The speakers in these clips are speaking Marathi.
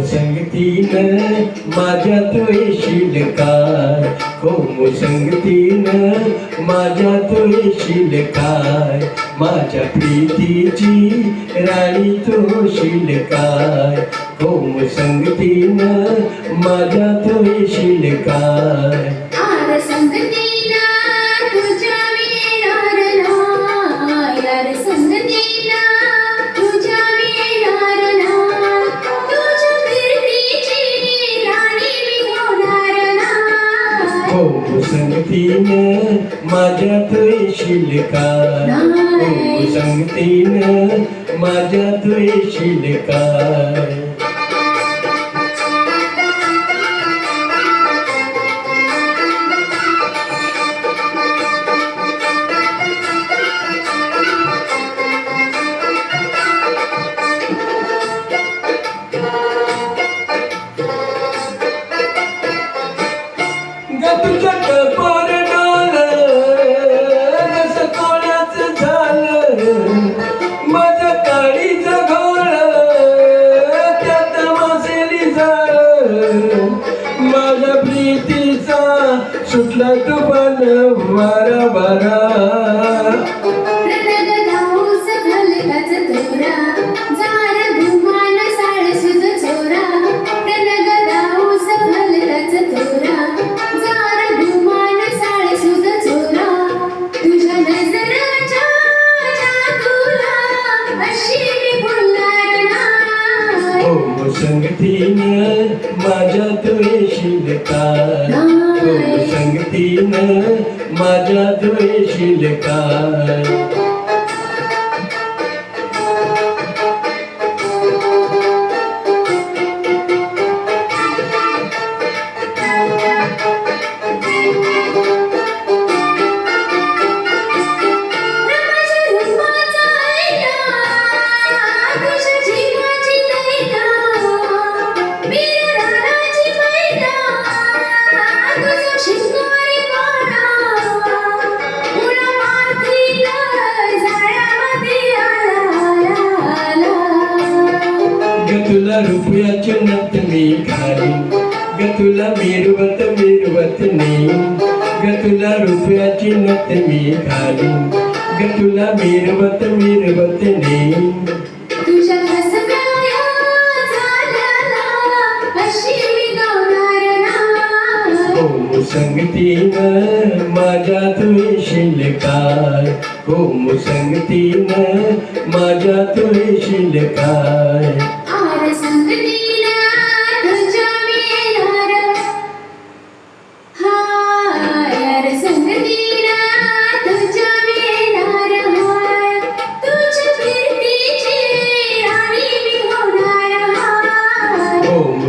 संगतीनं माझ्या तू येशील काय, संगतीनं माझ्या तू येशील काय, माझ्या प्रीतीची राणी तू होशील काय, संगतीनं माझ्या तू येशील काय. संगतीनं माझ्यात येशील काय, संगतीनं माझ्यात येशील काय. माझ्या प्रीतीचा सुटला तुफान वारा वारा, संगतीनं माझ्यात येशील काय, संगतीनं माझ्यात येशील काय. तुला रुपयाची नथ मी घालीन ग, तुला मिरवत मिरवत नेईन ग, तुला रुपयाची नथ मी घालीन ग, तुला मिरवत मिरवत नेईन. तुझ्या हसण्याला झाल्याला अशी मी गाणार ना, संगतीनं माझ्यात येशील काय, संगतीनं माझ्यात येशील काय.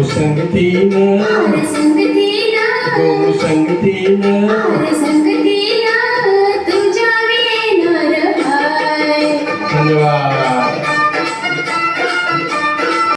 संगतीनं संगतीनं